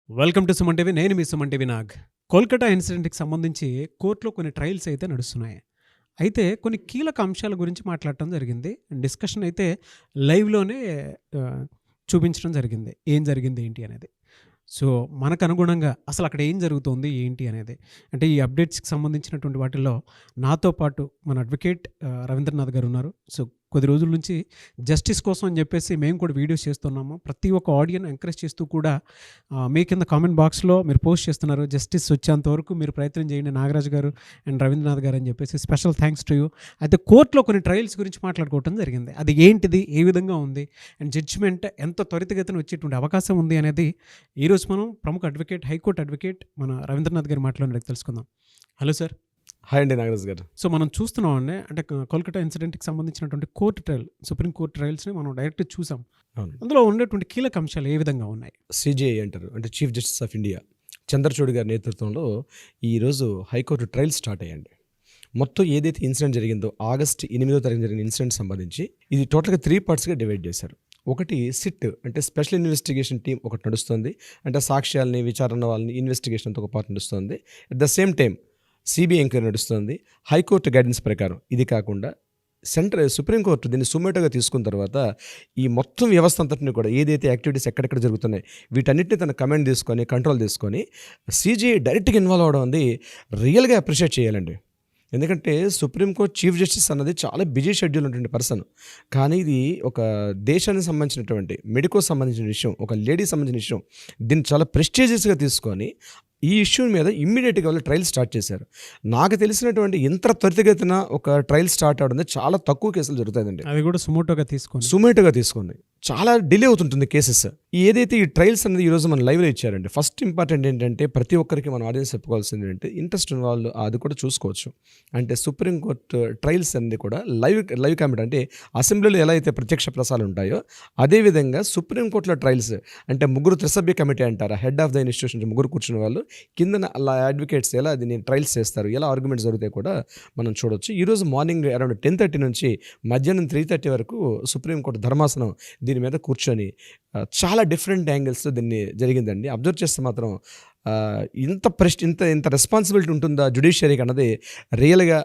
Welcome to Suman TV. నేను మీ Suman TV Nag. Kolkata ఇన్సిడెంట్‌కి సంబంధించి కోర్టులో కొన్ని ట్రయల్స్ అయితే నడుస్తున్నాయి. అయితే కొన్ని కీలక అంశాల గురించి మాట్లాడటం జరిగింది. డిస్కషన్ అయితే లైవ్‌లోనే చూపించడం జరిగింది. ఏం జరిగింది ఏంటి అనేది. సో, మనకు అనుగుణంగా అసలు అక్కడ ఏం జరుగుతోంది ఏంటి అనేది. అంటే ఈ అప్డేట్స్‌కి సంబంధించినటువంటి వాటిల్లో నాతో పాటు మన అడ్వకేట్ రవీంద్రనాథ్ గారు ఉన్నారు. సో, కొద్ది రోజుల నుంచి జస్టిస్ కోసం అని చెప్పేసి మేము కూడా వీడియోస్ చేస్తున్నాము. ప్రతి ఒక్క ఆడియన్ ఎంకరేజ్ చేస్తూ కూడా మీ కింద కామెంట్ బాక్స్‌లో మీరు పోస్ట్ చేస్తున్నారు. జస్టిస్ వచ్చేంత వరకు మీరు ప్రయత్నం చేయండి నాగరాజు గారు అండ్ రవీంద్రనాథ్ గారు అని చెప్పేసి స్పెషల్ థ్యాంక్స్ టు యూ. అయితే కోర్టులో కొన్ని ట్రయల్స్ గురించి మాట్లాడుకోవటం జరిగింది. అది ఏంటిది? ఏ విధంగా ఉంది? అండ్ జడ్జిమెంట్ ఎంత త్వరితగతిన వచ్చేటువంటి అవకాశం ఉంది అనేది ఈరోజు మనం ప్రముఖ అడ్వకేట్, హైకోర్టు అడ్వకేట్ మన రవీంద్రనాథ్ గారి మాటలో అడిగి తెలుసుకుందాం. Hello sir. హాయ్ అండి నాగరాజ్ గారు. సో, మనం చూస్తున్నామండి అంటే కోల్కతా ఇన్సిడెంట్‌కి సంబంధించినటువంటి కోర్టు ట్రయల్, సుప్రీం కోర్టు ట్రయల్స్‌ని మనం డైరెక్ట్ చూసాం. అవును. అందులో ఉండేటువంటి కీలక అంశాలు ఏ విధంగా ఉన్నాయి? సిజేఐ అంటారు, అంటే chief justice of India Chandrachud గారి నేతృత్వంలో ఈరోజు హైకోర్టు ట్రయల్ స్టార్ట్ అయ్యండి. మొత్తం ఏదైతే ఇన్సిడెంట్ జరిగిందో ఆగస్ట్ 8వ తారీఖు జరిగిన ఇన్సిడెంట్ సంబంధించి ఇది టోటల్గా 3 పార్ట్స్గా డివైడ్ చేశారు. ఒకటి సిట్ అంటే స్పెషల్ ఇన్వెస్టిగేషన్ టీం ఒకటి నడుస్తుంది, అంటే సాక్ష్యాలని విచారణ వాళ్ళని ఇన్వెస్టిగేషన్ అంతా ఒక పార్ట్ నడుస్తుంది. At the same time CBI enquiry నడుస్తుంది హైకోర్టు గైడెన్స్ ప్రకారం. ఇది కాకుండా సుప్రీంకోర్టు దీన్ని సుమేటోగా తీసుకున్న తర్వాత ఈ మొత్తం వ్యవస్థ అంతటిని కూడా ఏదైతే యాక్టివిటీస్ ఎక్కడెక్కడ జరుగుతున్నాయి వీటన్నిటిని తన కమాండ్ తీసుకొని కంట్రోల్ తీసుకొని సిజిఐ డైరెక్ట్గా ఇన్వాల్వ్ అవడం అనేది రియల్గా అప్రిషియేట్ చేయాలండి. ఎందుకంటే సుప్రీంకోర్టు చీఫ్ జస్టిస్ అన్నది చాలా బిజీ షెడ్యూల్ ఉన్నటువంటి పర్సన్, కానీ ఇది ఒక దేశానికి సంబంధించినటువంటి మెడికో సంబంధించిన విషయం, ఒక లేడీకి సంబంధించిన విషయం, దీన్ని చాలా ప్రెస్టీజియస్గా తీసుకొని ఈ ఇష్యూ మీద ఇమ్మీడియట్గా వాళ్ళు ట్రయల్ స్టార్ట్ చేశారు. నాకు తెలిసినటువంటి ఇంత త్వరితగతిన ఒక ట్రయల్ స్టార్ట్ అవడం చాలా తక్కువ కేసులు జరుగుతాయండి. అది కూడా సుమోటోగా తీసుకోండి చాలా డిలే అవుతుంటుంది కేసెస్. ఏదైతే ఈ ట్రయల్స్ అనేది ఈరోజు మన లైవ్లో ఇచ్చారండి. ఫస్ట్ ఇంపార్టెంట్ ఏంటంటే ప్రతి ఒక్కరికి మన ఆడియన్స్ చెప్పుకోవాల్సింది ఏంటంటే ఇంట్రెస్ట్ ఉన్న వాళ్ళు అది కూడా చూసుకోవచ్చు. అంటే సుప్రీంకోర్టు ట్రయల్స్ అనేది కూడా లైవ్ కామెంట్, అంటే అసెంబ్లీలో ఎలా అయితే ప్రత్యక్ష ప్రసారాలు ఉంటాయో అదేవిధంగా సుప్రీంకోర్టులో ట్రయల్స్ అంటే ముగ్గురు త్రిసభ్య కమిటీ అంటారు, హెడ్ ఆఫ్ ద ఇన్స్టిట్యూషన్ ముగ్గురు కూర్చున్న వాళ్ళు కింద అలా అడ్వకేట్స్ ఎలా దీన్ని ట్రయల్స్ చేస్తారు, ఎలా ఆర్గ్యుమెంట్స్ జరుగుతాయి కూడా మనం చూడవచ్చు. ఈరోజు మార్నింగ్ అరౌండ్ 10:30 నుంచి మధ్యాహ్నం 3:30 వరకు సుప్రీంకోర్టు ధర్మాసనం దీని మీద కూర్చొని చాలా డిఫరెంట్ యాంగిల్స్తో దీన్ని జరిగిందండి. అబ్జర్వ్ చేస్తే మాత్రం ఇంత రెస్పాన్సిబిలిటీ ఉంటుందా జ్యుడిషియరీకి అన్నది రియల్గా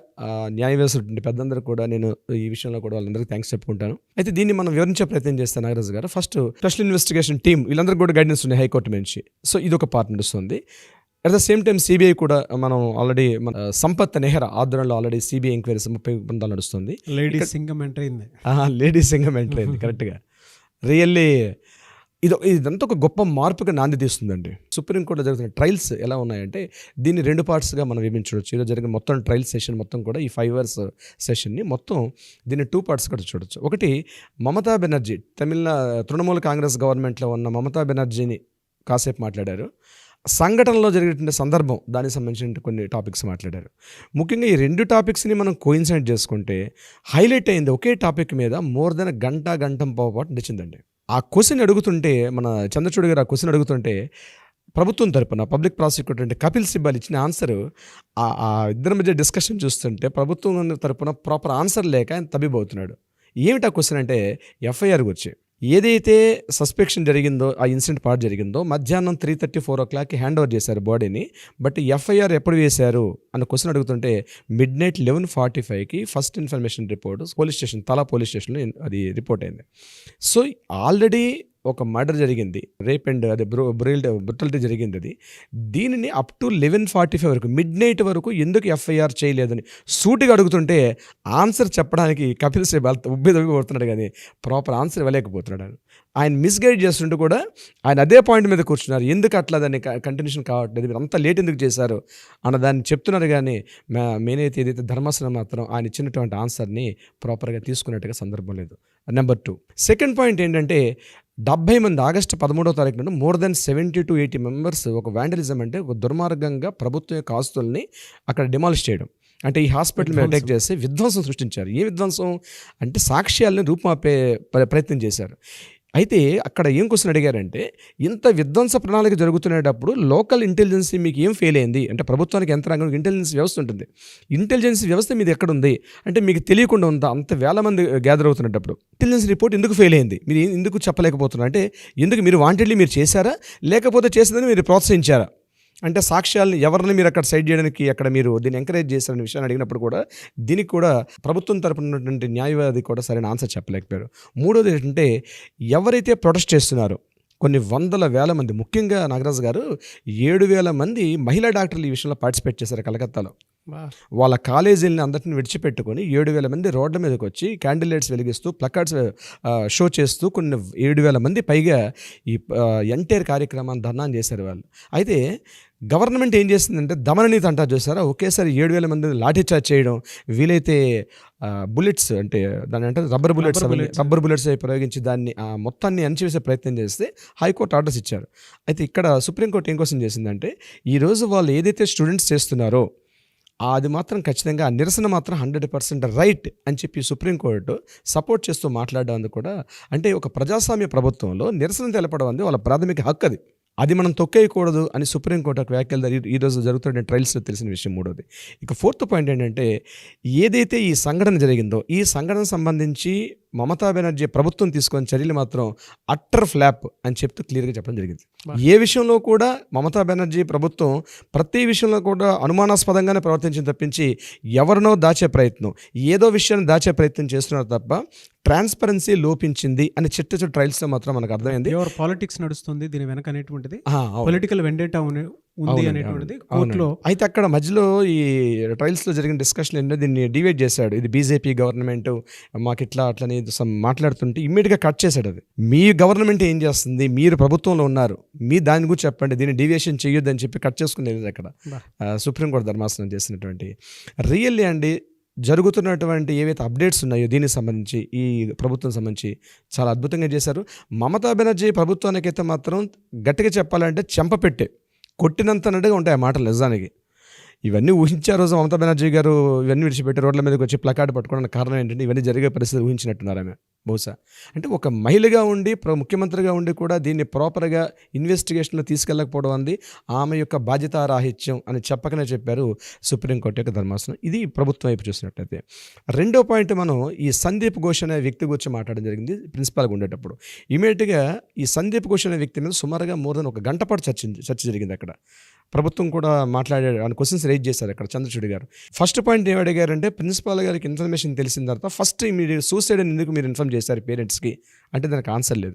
న్యాయవ్యవస్థ పెద్దందరూ కూడా నేను ఈ విషయంలో కూడా వాళ్ళందరికీ థ్యాంక్స్ చెప్పుకుంటాను. అయితే దీన్ని మనం వివరించే ప్రయత్నం చేస్తాను నాగరాజు గారు. ఫస్ట్ స్పెషల్ ఇన్వెస్టిగేషన్ టీమ్ వీళ్ళందరికీ కూడా గైడెన్స్ ఉన్నాయి హైకోర్టు నుంచి. సో ఇది ఒక పార్ట్ నడుస్తుంది. At the same time CBI కూడా మనం ఆల్రెడీ సంపత్ నెహ్రా ఆధ్వర్యంలో ఆల్రెడీ సిబిఐ ఎంక్వైరీస్ 30 బృందాలు నడుస్తుంది. లేడీస్ సింగం ఎంటర్ అయింది. లేడీస్ సింగం ఎంటర్ అయింది కరెక్ట్గా. రియల్లీ ఇదంతా ఒక గొప్ప మార్పుగా నాంది తీస్తుందండి. సుప్రీంకోర్టులో జరుగుతున్న ట్రయల్స్ ఎలా ఉన్నాయంటే దీన్ని 2 పార్ట్స్గా మనం విభజించవచ్చు. ఈరోజు జరిగిన మొత్తం ట్రయల్ సెషన్ మొత్తం కూడా ఈ 5 అవర్స్ సెషన్ని మొత్తం దీన్ని 2 పార్ట్స్ కూడా చూడొచ్చు. ఒకటి మమతా బెనర్జీ, తృణమూల కాంగ్రెస్ గవర్నమెంట్లో ఉన్న మమతా బెనర్జీని కాసేపు మాట్లాడారు. సంఘటనలో జరిగేటువంటి సందర్భం దానికి సంబంధించిన కొన్ని టాపిక్స్ మాట్లాడారు. ముఖ్యంగా ఈ 2 టాపిక్స్ని మనం కోయిన్సైడ్ చేసుకుంటే హైలైట్ అయింది ఒకే టాపిక్ మీద మోర్ దెన్ గంట పాటు నడిచిందండి. ఆ క్వశ్చన్ అడుగుతుంటే మన చంద్రచూడ్ గారు ఆ క్వశ్చన్ అడుగుతుంటే ప్రభుత్వం తరపున పబ్లిక్ ప్రాసిక్యూటర్ అంటే కపిల్ సిబ్బల్ ఇచ్చిన ఆన్సర్ ఆ ఇద్దరి మధ్య డిస్కషన్ చూస్తుంటే ప్రభుత్వం తరపున ప్రాపర్ ఆన్సర్ లేక ఆయన తబ్బిబవుతున్నాడు. ఏమిటి ఆ క్వశ్చన్ అంటే ఎఫ్ఐఆర్ గురించి. ఏదైతే సస్పెక్షన్ జరిగిందో ఆ ఇన్సిడెంట్ పార్ట్ జరిగిందో మధ్యాహ్నం 3:30-4 o'clockకి హ్యాండ్ ఓవర్ చేశారు బాడీని. బట్ ఎఫ్ఐఆర్ ఎప్పుడు వేశారు అన్న క్వశ్చన్ అడుగుతుంటే midnight 11:45కి ఫస్ట్ ఇన్ఫర్మేషన్ రిపోర్ట్ తలా పోలీస్ స్టేషన్లో అది రిపోర్ట్ అయింది. సో ఆల్రెడీ ఒక మర్డర్ జరిగింది, రేప్ అండ్ అదే బ్రుటాలిటీ జరిగింది. అది దీనిని అప్ టు 11:45 వరకు midnight వరకు ఎందుకు ఎఫ్ఐఆర్ చేయలేదని సూటిగా అడుగుతుంటే ఆన్సర్ చెప్పడానికి కపిల్ సిబ్బల్ ఉబ్బి కొడుతున్నాడు, కానీ ప్రాపర్ ఆన్సర్ ఇవ్వలేకపోతున్నాడు. ఆయన మిస్గైడ్ చేస్తుంటూ కూడా ఆయన అదే పాయింట్ మీద కూర్చున్నారు. ఎందుకు అట్లా దాన్ని కంటిన్యూషన్ కావట్లేదు, మీరు అంత లేట్ ఎందుకు చేశారు అన్న దాన్ని చెప్తున్నారు. కానీ మెయిన్ ఏదైతే ధర్మాసనం మాత్రం ఆయన ఇచ్చినటువంటి ఆన్సర్ని ప్రాపర్గా తీసుకున్నట్టుగా సందర్భం లేదు. నెంబర్ 2 సెకండ్ పాయింట్ ఏంటంటే 70 మంది ఆగస్టు 13వ తారీఖు నుండి మోర్ దెన్ 70 to 80 మెంబర్స్ ఒక వ్యాండలిజం అంటే ఒక దుర్మార్గంగా ప్రభుత్వం యొక్క ఆస్తుల్ని అక్కడ డిమాలిష్ చేయడం, అంటే ఈ హాస్పిటల్ మీద అటాక్ చేసి విధ్వంసం సృష్టించారు. ఏ విధ్వంసం అంటే సాక్ష్యాలను రూపుమాపే ప్రయత్నం చేశారు. అయితే అక్కడ ఏం క్వశ్చన్ అడిగారంటే, ఇంత విధ్వంస ప్రణాళిక జరుగుతునేటప్పుడు లోకల్ ఇంటెలిజెన్సీ మీకు ఏం ఫెయిల్ అయింది అంటే, ప్రభుత్వానికి యంత్రాంగానికి ఇంటెలిజెన్స్ వ్యవస్థ ఉంటుంది. ఇంటెలిజెన్స్ వ్యవస్థ మీది ఎక్కడుంది అంటే, మీకు తెలియకుండా ఉందా? అంత వేల మంది గ్యాదర్ అవుతున్నప్పుడు ఇంటెలిజెన్స్ రిపోర్ట్ ఎందుకు ఫెయిల్ అయింది, మీరు ఎందుకు చెప్పలేకపోతున్నారు అంటే, ఎందుకు మీరు వాంటెడ్లీ మీరు చేశారా, లేకపోతే చేసిందని మీరు ప్రోత్సహించారా అంటే, సాక్ష్యాలను ఎవరిని మీరు అక్కడ సైడ్ చేయడానికి అక్కడ మీరు దీన్ని ఎంకరేజ్ చేశారనే విషయాన్ని అడిగినప్పుడు కూడా దీనికి కూడా ప్రభుత్వం తరపున ఉన్నటువంటి న్యాయవాది కూడా సరైన ఆన్సర్ చెప్పలేకపోయారు. మూడోది ఏంటంటే, ఎవరైతే ప్రొటెస్ట్ చేస్తున్నారో కొన్ని వందల వేల మంది, ముఖ్యంగా నాగరాజు గారు 7,000 మంది మహిళా డాక్టర్లు ఈ విషయంలో పార్టిసిపేట్ చేశారు కలకత్తాలో. వాళ్ళ కాలేజీలని అందరిని విడిచిపెట్టుకొని 7,000 మంది రోడ్ల మీదకి వచ్చి క్యాండిల్ లైట్స్ వెలిగిస్తూ ప్లకార్డ్స్ షో చేస్తూ కొన్ని 7,000 మంది పైగా ఈ ఎంటైర్ కార్యక్రమాన్ని ధర్నాన్ని చేశారు వాళ్ళు. అయితే గవర్నమెంట్ ఏం చేసిందంటే, దమననీతి అంటారు చూసారా, ఒకేసారి 7,000 మందిని లాఠీ చార్జ్ చేయడం, వీలైతే బుల్లెట్స్ అంటే దాని అంటే రబ్బర్ బుల్లెట్స్ ప్రయోగించి దాన్ని మొత్తాన్ని అణచివేసే ప్రయత్నం చేస్తే హైకోర్టు ఆర్డర్స్ ఇచ్చారు. అయితే ఇక్కడ సుప్రీంకోర్టు ఏం క్వశ్చన్ చేసిందంటే, ఈరోజు వాళ్ళు ఏదైతే స్టూడెంట్స్ చేస్తున్నారో అది మాత్రం ఖచ్చితంగా ఆ నిరసన మాత్రం 100% రైట్ అని చెప్పి సుప్రీంకోర్టు సపోర్ట్ చేస్తూ మాట్లాడడం కూడా, అంటే ఒక ప్రజాస్వామ్య ప్రభుత్వంలో నిరసన తెలపడం అనేది వాళ్ళ ప్రాథమిక హక్కు. అది మనం తొక్కేయకూడదు అని సుప్రీంకోర్టు ఒక వ్యాఖ్యలు ఈరోజు జరుగుతున్న ట్రయల్స్లో తెలిసిన విషయం. మూడోది, ఇక ఫోర్త్ పాయింట్ ఏంటంటే, ఏదైతే ఈ సంఘటన జరిగిందో ఈ సంఘటన సంబంధించి మమతా బెనర్జీ ప్రభుత్వం తీసుకున్న చర్యలు మాత్రం అట్టర్ ఫ్లాప్ అని చెప్తూ క్లియర్గా చెప్పడం జరిగింది. ఏ విషయంలో కూడా మమతా బెనర్జీ ప్రభుత్వం ప్రతి విషయంలో కూడా అనుమానాస్పదంగానే ప్రవర్తించింది తప్పించి ఎవరినో దాచే ప్రయత్నం, ఏదో విషయాన్ని దాచే ప్రయత్నం చేస్తున్నారు తప్ప ట్రాన్స్పరెన్సీ లోపించింది అని చిట్ట ట్రయల్స్లో మాత్రం మనకు అర్థమైంది. ఎవరు పాలిటిక్స్ నడుస్తుంది దీని వెనక అనేటువంటిది, పొలిటికల్ వెండేటా ఉంది అనేటువంటిది కోర్టులో. అయితే అక్కడ మధ్యలో ఈ ట్రయల్స్లో జరిగిన డిస్కషన్ ఏంటో దీన్ని డివైడ్ చేశాడు. ఇది బీజేపీ గవర్నమెంట్ మాకు ఇట్లా అట్లని మాట్లాడుతుంటే ఇమ్మీడియట్గా కట్ చేశాడు. అది మీ గవర్నమెంట్ ఏం చేస్తుంది, మీరు ప్రభుత్వంలో ఉన్నారు, మీ దాని గురించి చెప్పండి, దీన్ని డీవియేషన్ చేయొద్దు అని చెప్పి కట్ చేసుకునేది అక్కడ సుప్రీంకోర్టు ధర్మాసనం చేసినటువంటి. రియల్లీ అండి జరుగుతున్నటువంటి ఏవైతే అప్డేట్స్ ఉన్నాయో దీనికి సంబంధించి ఈ ప్రభుత్వం సంబంధించి చాలా అద్భుతంగా చేశారు. మమతా బెనర్జీ ప్రభుత్వానికైతే మాత్రం గట్టిగా చెప్పాలంటే చెంపపెట్టే కొట్టినంతనట్టుగా ఉంటాయి ఆ మాటలు నిజానికి. ఇవన్నీ ఊహించే రోజు మమతా బెనర్జీ గారు ఇవన్నీ విడిచిపెట్టి రోడ్ల మీదకి వచ్చి ప్లకార్డ్ పట్టుకోవడానికి కారణం ఏంటంటే, ఇవన్నీ జరిగే పరిస్థితి ఊహించినట్టున్నారు ఆమె బహుశా. అంటే ఒక మహిళగా ఉండి ముఖ్యమంత్రిగా ఉండి కూడా దీన్ని ప్రాపర్గా ఇన్వెస్టిగేషన్లో తీసుకెళ్ళకపోవడం అంది ఆమె యొక్క బాధ్యతారాహిత్యం అని చెప్పకనే చెప్పారు సుప్రీంకోర్టు యొక్క ధర్మాసనం. ఇది ప్రభుత్వం వైపు చూసినట్లయితే. రెండో పాయింట్, మనం ఈ సందీప్ ఘోష్ అనే వ్యక్తి గురించి మాట్లాడడం జరిగింది ప్రిన్సిపాల్గా ఉండేటప్పుడు. ఇమీడియట్గా ఈ సందీప్ ఘోష్ అనే వ్యక్తి మీద సుమారుగా మోర్ దెన్ 1 గంట పాటు చర్చ జరిగింది అక్కడ. ప్రభుత్వం కూడా మాట్లాడారు, అని క్వశ్చన్స్ రైజ్ చేశారు అక్కడ చంద్రచూడ్ గారు. ఫస్ట్ పాయింట్ ఏం అడిగారంటే, ప్రిన్సిపాల్ గారికి ఇన్ఫర్మేషన్ తెలిసిన తర్వాత ఫస్ట్ మీరు సూసైడ్ అని ఎందుకు మీరు ఇన్ఫార్మ్ చేశారు పేరెంట్స్కి అంటే దానికి ఆన్సర్ లేదు.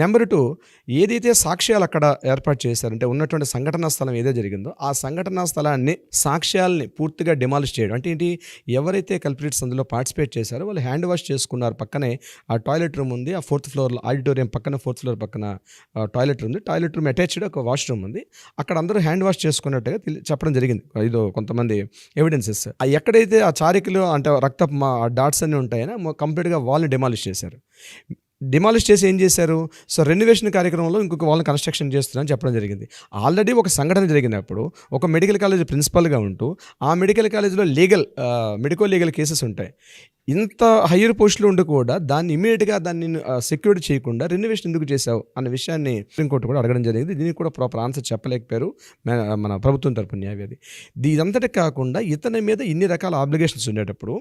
నెంబర్ 2, ఏదైతే సాక్ష్యాలు అక్కడ ఏర్పాటు చేశారంటే ఉన్నటువంటి సంఘటనా స్థలం ఏదో జరిగిందో ఆ సంఘటనా స్థలాన్ని సాక్ష్యాలని పూర్తిగా డిమాలిష్ చేయడం అంటే ఏంటి, ఎవరైతే కల్ప్రిట్స్ అందులో పార్టిసిపేట్ చేశారో వాళ్ళు హ్యాండ్ వాష్ చేసుకున్నారు. పక్కనే ఆ టాయిలెట్ రూమ్ ఉంది, ఆ 4th ఫ్లోర్లో ఆడిటోరియం పక్కన 4th ఫ్లోర్ పక్కన టాయిలెట్ ఉంది, టాయిలెట్ రూమ్ అటాచ్డ్ ఒక వాష్రూమ్ ఉంది, అక్కడ అందరూ హ్యాండ్ వాష్ చేసుకున్నట్టుగా చెప్పడం జరిగింది. ఇదో కొంతమంది ఎవిడెన్సెస్. ఎక్కడైతే ఆ చారికలు అంటే రక్తపు డాట్స్ అన్నీ ఉంటాయని కంప్లీట్గా వాళ్ళని డిమాలిష్ చేశారు. డిమాలిష్ చేసి ఏం చేశారు, సో రెనోవేషన్ కార్యక్రమంలో ఇంకొక వాళ్ళని కన్స్ట్రక్షన్ చేస్తున్నారని చెప్పడం జరిగింది. ఆల్రెడీ ఒక సంఘటన జరిగినప్పుడు ఒక మెడికల్ కాలేజ్ ప్రిన్సిపల్గా ఉంటూ ఆ మెడికల్ కాలేజ్లో మెడికో లీగల్ కేసెస్ ఉంటాయి. ఇంత హయ్యర్ పోస్టులో ఉండి కూడా దాన్ని ఇమీడియట్గా దాన్ని సెక్యూరిటీ చేయకుండా రెనోవేషన్ ఎందుకు చేశావు అన్న విషయాన్ని సుప్రీంకోర్టు కూడా అడగడం జరిగింది. దీనికి కూడా ప్రాపర్ ఆన్సర్ చెప్పలేకపోయారు మన ప్రభుత్వం తరపున న్యాయవాది. ఇదంతటి కాకుండా ఇతని మీద ఇన్ని రకాల ఆబ్లిగేషన్స్ ఉండేటప్పుడు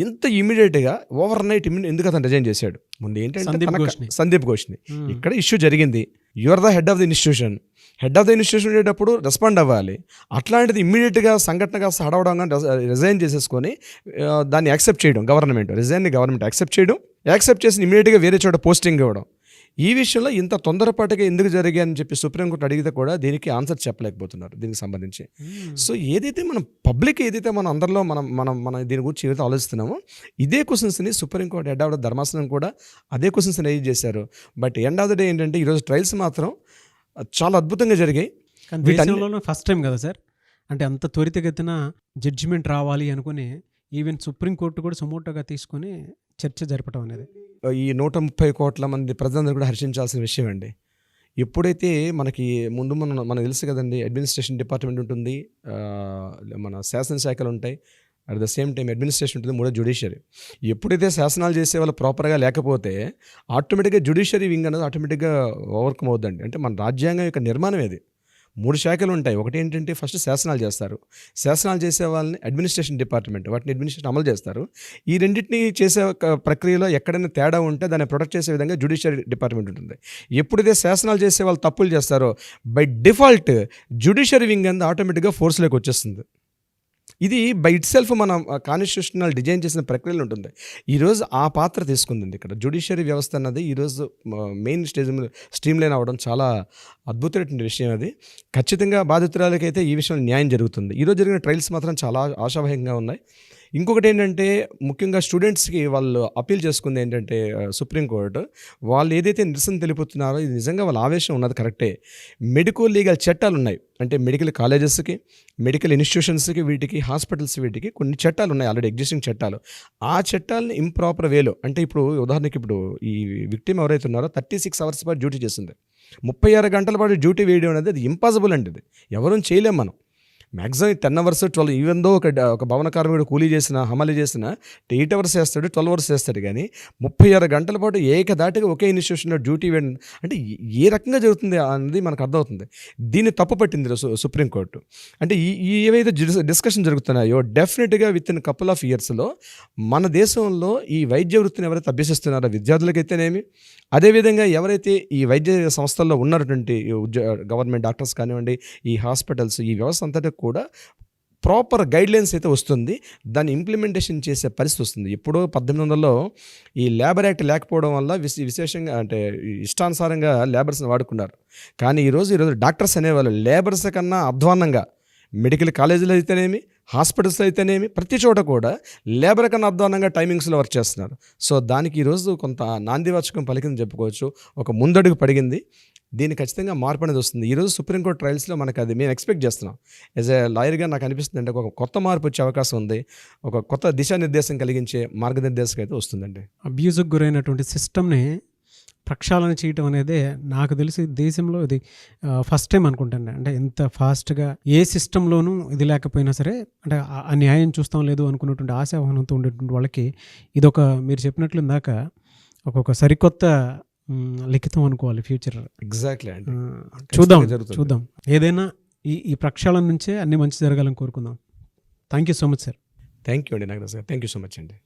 ఇంత ఇమీడియట్గా ఓవర్ నైట్ ఎందుకు అతను రిజైన్ చేశాడు. ముందు ఏంటంటే సందీప్ ఘోష్ని ఇక్కడ ఇష్యూ జరిగింది, you are the head of the institution ఉండేటప్పుడు రెస్పాండ్ అవ్వాలి. అట్లాంటిది ఇమ్మీడియట్గా సంఘటన కాస్త హడవడంగా రిజైన్ చేసేసుకొని దాన్ని యాక్సెప్ట్ చేయడం గవర్నమెంట్ యాక్సెప్ట్ చేసి ఇమ్మీడియట్గా వేరే చోట పోస్టింగ్ ఇవ్వడం. ఈ విషయంలో ఇంత తొందరపాటుగా ఎందుకు జరిగాయని చెప్పి సుప్రీంకోర్టు అడిగితే కూడా దీనికి ఆన్సర్ చెప్పలేకపోతున్నారు దీనికి సంబంధించి. సో ఏదైతే మనం పబ్లిక్ ఏదైతే మనం అందరిలో మనం దీని గురించి ఏదైతే ఆలోచిస్తున్నామో ఇదే క్వశ్చన్స్ని సుప్రీంకోర్టు హెడ్ ఆఫ్ ద ధర్మాసనం కూడా అదే క్వశ్చన్స్ రైజ్ చేశారు. But end of the day ఏంటంటే ఈరోజు ట్రయల్స్ మాత్రం చాలా అద్భుతంగా జరిగాయి. ఫస్ట్ టైం కదా సార్, అంటే అంత త్వరితగతిన జడ్జిమెంట్ రావాలి అనుకుని ఈవెన్ సుప్రీంకోర్టు కూడా సుమోటోగా తీసుకొని చర్చ జరపడం అనేది ఈ 130 కోట్ల మంది ప్రజలందరూ కూడా హర్షించాల్సిన విషయం అండి. ఎప్పుడైతే మనకి ముందు మనకు తెలుసు కదండి, అడ్మినిస్ట్రేషన్ డిపార్ట్మెంట్ ఉంటుంది, మన శాసనశాఖలు ఉంటాయి, at the same time administration ఉంటుంది, మూడో జ్యుడిషియరీ. ఎప్పుడైతే శాసనాలు చేసే వాళ్ళు ప్రాపర్గా లేకపోతే ఆటోమేటిక్గా జ్యుడిషియరీ వింగ్ అనేది ఆటోమేటిక్గా ఓవర్కమ్ అవుద్దండి. అంటే మన రాజ్యాంగం యొక్క నిర్మాణం ఇది. 3 శాఖలు ఉంటాయి. ఒకటి ఏంటంటే ఫస్ట్ శాసనాలు చేస్తారు. శాసనాలు చేసే వాళ్ళని అడ్మినిస్ట్రేషన్ డిపార్ట్మెంట్, వాటిని అడ్మినిస్ట్రేషన్ అమలు చేస్తారు. ఈ రెండింటిని చేసే ప్రక్రియలో ఎక్కడైనా తేడా ఉంటే దాన్ని ప్రొటెక్ట్ చేసే విధంగా జ్యుడిషియరీ డిపార్ట్మెంట్ ఉంటుంది. ఎప్పుడైతే శాసనాలు చేసే వాళ్ళు తప్పులు చేస్తారో బై డిఫాల్ట్ జ్యుడిషియరీ వింగ్ అనేది ఆటోమేటిక్గా ఫోర్స్లోకి వచ్చేస్తుంది. ఇది బై ఇట్ సెల్ఫ్ మన కాన్స్టిట్యూషనల్ డిజైన్ చేసిన ప్రక్రియలు ఉంటుంది. ఈరోజు ఆ పాత్ర తీసుకుంది ఇక్కడ. జ్యుడిషియరీ వ్యవస్థ అన్నది ఈరోజు మెయిన్ స్ట్రీమ్ లైన్ అవ్వడం చాలా అద్భుతమైన విషయం. అది ఖచ్చితంగా బాధితురాలకైతే ఈ విషయంలో న్యాయం జరుగుతుంది. ఈరోజు జరిగిన ట్రయల్స్ మాత్రం చాలా ఆశావహంగా ఉన్నాయి. ఇంకొకటి ఏంటంటే ముఖ్యంగా స్టూడెంట్స్కి వాళ్ళు అప్పీల్ చేసుకుంది ఏంటంటే సుప్రీంకోర్టు వాళ్ళు ఏదైతే నిరసన తెలుపుతున్నారో ఇది నిజంగా వాళ్ళ ఆవేశం ఉన్నది కరెక్టే. మెడికల్ లీగల్ చట్టాలు ఉన్నాయి. అంటే మెడికల్ కాలేజెస్కి, మెడికల్ ఇన్స్టిట్యూషన్స్కి, వీటికి హాస్పిటల్స్, వీటికి కొన్ని చట్టాలు ఉన్నాయి, ఆల్రెడీ ఎగ్జిస్టింగ్ చట్టాలు. ఆ చట్టాలను ఇంప్రాపర్ వేలో, అంటే ఇప్పుడు ఉదాహరణకి ఇప్పుడు ఈ విక్టిమ్ ఎవరైతే ఉన్నారో 36 అవర్స్ పాటు డ్యూటీ చేస్తుంది. 36 గంటల పాటు డ్యూటీ వేయడం అనేది అది ఇంపాసిబుల్ అండి. ఇది ఎవరూ చేయలేం మనం. మ్యాక్సిమం 10 అవర్స్ 12, ఈవెన్ దో ఒక భవన కార్మికుడు కూలీ చేసిన, హమాలి చేసిన 8 అవర్స్ చేస్తాడు, 12 అవర్స్ చేస్తాడు. కానీ 36 గంటల పాటు ఏకదాటిగా ఒకే ఇన్స్టిట్యూషన్లో డ్యూటీ వేయడం అంటే ఏ రకంగా జరుగుతుంది అనేది మనకు అర్థమవుతుంది. దీన్ని తప్పు పట్టింది సుప్రీంకోర్టు. అంటే ఈ ఏవైతే డిస్కషన్ జరుగుతున్నాయో డెఫినెట్గా విత్ ఇన్ కపుల్ ఆఫ్ ఇయర్స్లో మన దేశంలో ఈ వైద్య వృత్తిని ఎవరైతే అభ్యసిస్తున్నారో విద్యార్థులకైతేనేమి, అదేవిధంగా ఎవరైతే ఈ వైద్య సంస్థల్లో ఉన్నటువంటి గవర్నమెంట్ డాక్టర్స్ కానివ్వండి, ఈ హాస్పిటల్స్, ఈ వ్యవస్థ అంతటా కూడా ప్రాపర్ గైడ్లైన్స్ అయితే వస్తుంది. దాన్ని ఇంప్లిమెంటేషన్ చేసే పరిస్థితి వస్తుంది. ఎప్పుడో 1800లో ఈ లేబర్ యాక్ట్ లేకపోవడం వల్ల విశేషంగా అంటే ఇష్టానుసారంగా లేబర్స్ని వాడుకున్నారు. కానీ ఈరోజు డాక్టర్స్ అనేవాళ్ళు లేబర్స్ కన్నా అధ్వాన్నంగా మెడికల్ కాలేజీలో అయితేనేమి, హాస్పిటల్స్లో అయితేనేమి, ప్రతి చోట కూడా లేబర్ కన్నా అధ్వానంగా టైమింగ్స్లో వర్క్ చేస్తున్నారు. సో దానికి ఈరోజు కొంత నాందివాచకం పలికిందని చెప్పుకోవచ్చు. ఒక ముందడుగు పడిగింది. దీన్ని ఖచ్చితంగా మార్పు అనేది వస్తుంది. ఈరోజు సుప్రీంకోర్టు ట్రయల్స్లో మనకు అది మేము ఎక్స్పెక్ట్ చేస్తున్నాం. యాజ్ ఏ లాయర్గా నాకు అనిపిస్తుంది అంటే ఒక కొత్త మార్పు వచ్చే అవకాశం ఉంది. ఒక కొత్త దిశానిర్దేశం కలిగించే మార్గనిర్దేశం అయితే వస్తుందండి. అబ్యూజ్కి గురైనటువంటి సిస్టమ్ని ప్రక్షాళన చేయటం అనేది నాకు తెలిసి దేశంలో ఇది ఫస్ట్ టైం అనుకుంటాను. అంటే ఇంత ఫాస్ట్గా ఏ సిస్టంలోనూ ఇది లేకపోయినా సరే, అంటే ఆ న్యాయం చూస్తాం లేదు అనుకున్నటువంటి ఆశావాహనంతో ఉండేటువంటి వాళ్ళకి ఇదొక, మీరు చెప్పినట్లు ఇందాక ఒక్కొక్క సరికొత్త లిఖితం అనుకోవాలి ఫ్యూచర్. ఎగ్జాక్ట్లీ అండి. చూద్దాం ఏదైనా ఈ ప్రక్షాళన నుంచే అన్ని మంచి జరగాలని కోరుకుందాం. Thank you so much sir. Thank you అండి నాగరాజ్ గారు. థ్యాంక్ యూ సో మచ్ అండి.